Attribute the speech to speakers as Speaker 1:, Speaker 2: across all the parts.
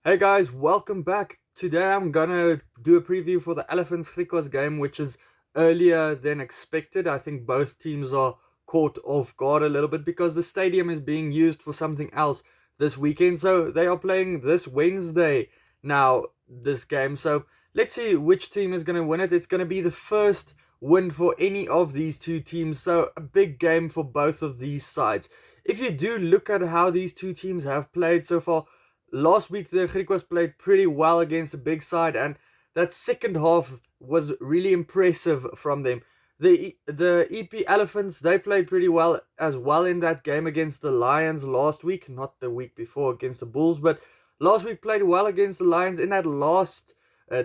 Speaker 1: Hey guys, welcome back. Today I'm gonna do a preview for the Elephants Griquas game, which is earlier than expected. I think both teams are caught off guard a little bit because the stadium is being used for something else this weekend. So they are playing this Wednesday now, this game. So let's see which team is gonna win it. It's gonna be the first win for any of these two teams. So a big game for both of these sides. If you do look at how these two teams have played so far, last week the Griquas played pretty well against a big side, and that second half was really impressive from them. The EP Elephants, they played pretty well as well in that game against the Lions last week, not the week before against the Bulls, but last week played well against the Lions. In that last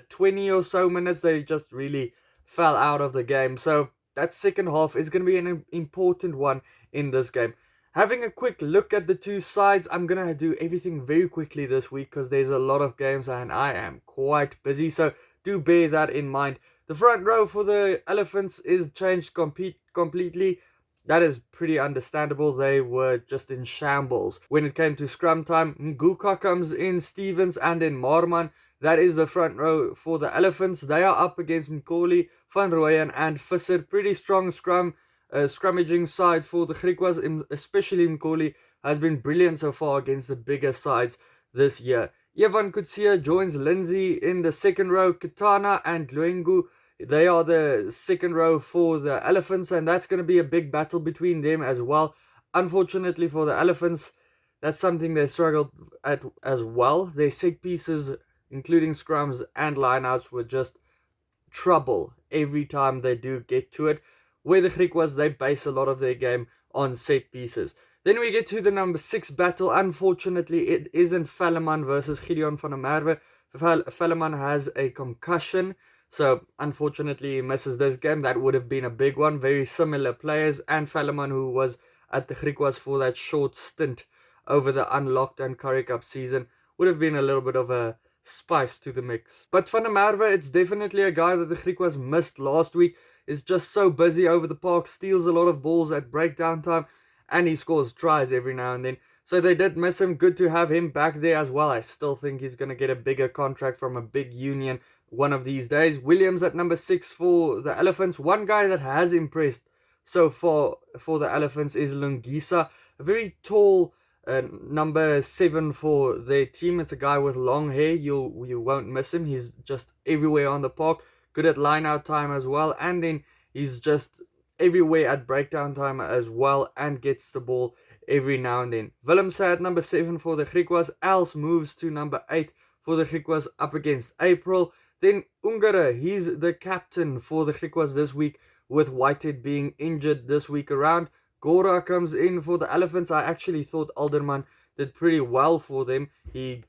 Speaker 1: 20 or so minutes, they just really fell out of the game. So that second half is going to be an important one in this game. Having a quick look at the two sides, I'm going to do everything very quickly this week because there's a lot of games and I am quite busy, so do bear that in mind. The front row for the Elephants is changed completely. That is pretty understandable. They were just in shambles. When it came to scrum time, Nguka comes in, Stevens, and then Marman. That is the front row for the Elephants. They are up against Mkoli, Van Rooyen, and Visser. Pretty strong scrummaging side for the Griquas, especially Mkoli, has been brilliant so far against the bigger sides this year. Evan Kutsia joins Lindsay in the second row. Katana and Luengu, they are the second row for the Elephants, and that's going to be a big battle between them as well. Unfortunately for the Elephants, that's something they struggled at as well. Their set pieces, including scrums and lineouts, were just trouble every time they do get to it. Where the Griquas, they base a lot of their game on set pieces. Then we get to the number 6 battle. Unfortunately, it isn't Falaman versus Gideon van der Merwe. Falaman has a concussion, so unfortunately he misses this game. That would have been a big one. Very similar players, and Falaman, who was at the Griquas for that short stint over the Unlocked and Currie Cup season, would have been a little bit of a spice to the mix. But van der Merwe, it's definitely a guy that the Griquas missed last week. Is just so busy over the park, steals a lot of balls at breakdown time, and he scores tries every now and then. So they did miss him. Good to have him back there as well. I still think he's going to get a bigger contract from a big union one of these days. Williams at number 6 for the Elephants. One guy that has impressed so far for the Elephants is Lungisa, a very tall number 7 for their team. It's a guy with long hair. You won't miss him. He's just everywhere on the park. Good at line out time as well, and then he's just everywhere at breakdown time as well, and gets the ball every now and then. Willems at number 7 for the Griquas. Els moves to number 8 for the Griquas up against April. Then Ungare, he's the captain for the Griquas this week, with Whitehead being injured this week around. Gora comes in for the Elephants. I actually thought Alderman did pretty well for them. He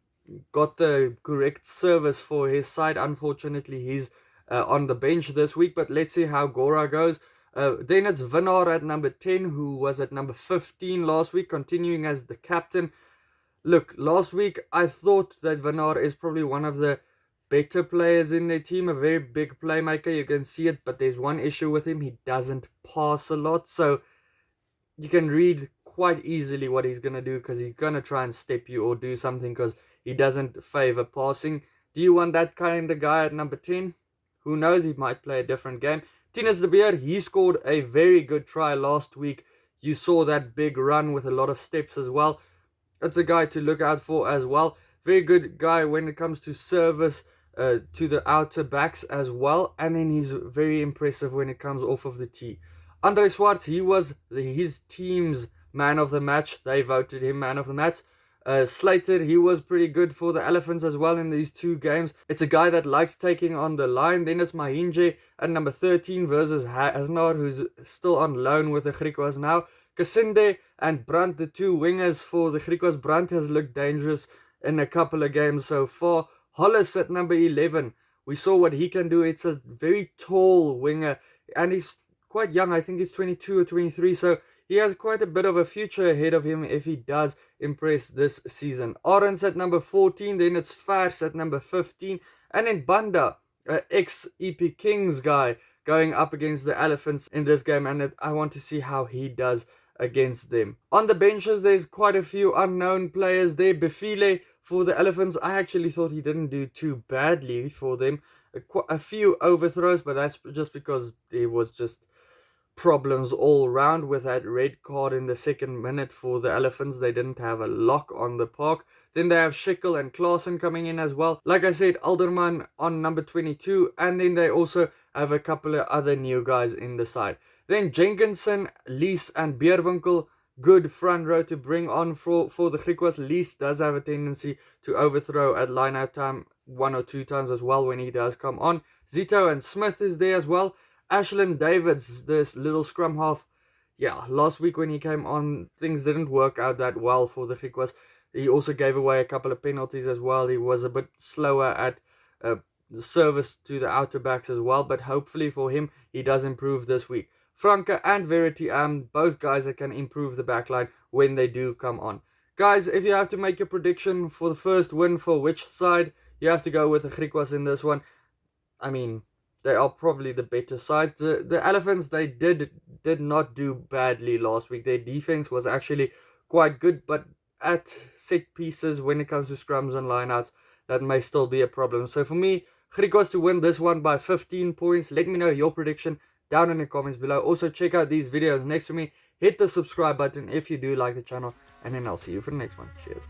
Speaker 1: got the correct service for his side. Unfortunately, he's on the bench this week, but let's see how Gora goes. Then it's Vinar at number 10, who was at number 15 last week, continuing as the captain. Look, last week I thought that Vinar is probably one of the better players in their team, a very big playmaker, you can see it, but there's one issue with him: he doesn't pass a lot, so you can read quite easily what he's going to do, because he's going to try and step you or do something, because he doesn't favor passing. Do you want that kind of guy at number 10? Who knows, he might play a different game. Tinus de Beer, he scored a very good try last week. You saw that big run with a lot of steps as well. It's a guy to look out for as well. Very good guy when it comes to service to the outer backs as well. And then he's very impressive when it comes off of the tee. Andre Swartz, he was his team's man of the match. They voted him man of the match. Slater, he was pretty good for the Elephants as well in these two games. It's a guy that likes taking on the line. Then it's Mahinje at number 13 versus Hasnar, who's still on loan with the Griquas now. Kasinde and Brandt, the two wingers for the Griquas. Brandt has looked dangerous in a couple of games so far. Hollis at number 11. We saw what he can do. It's a very tall winger, and he's quite young. I think he's 22 or 23, so he has quite a bit of a future ahead of him if he does impress this season. Arends at number 14, then it's Fars at number 15, and then Banda, ex-EP Kings guy, going up against the Elephants in this game, and I want to see how he does against them. On the benches, there's quite a few unknown players there. Befile for the Elephants, I actually thought he didn't do too badly for them. A few overthrows, but that's just because there was just problems all round with that red card in the second minute for the Elephants. They didn't have a lock on the park. Then they have Schickel and Klaassen coming in as well. Like I said, Alderman on number 22. And then they also have a couple of other new guys in the side. Then Jenkinson, Lees and Beerwinkel. Good front row to bring on for the Griquas. Lees does have a tendency to overthrow at line-out time 1 or 2 times as well when he does come on. Zito and Smith is there as well. Ashland Davids, this little scrum half, yeah, last week when he came on, things didn't work out that well for the Griquas. He also gave away a couple of penalties as well. He was a bit slower at service to the outer backs as well, but hopefully for him, he does improve this week. Franke and Verity, both guys that can improve the backline when they do come on. Guys, if you have to make a prediction for the first win for which side, you have to go with the Griquas in this one. I mean, they are probably the better sides. The Elephants, they did not do badly last week. Their defense was actually quite good, but at set pieces, when it comes to scrums and lineouts, that may still be a problem. So for me, Griquas to win this one by 15 points. Let me know your prediction down in the comments below. Also, check out these videos next to me. Hit the subscribe button if you do like the channel, and then I'll see you for the next one. Cheers.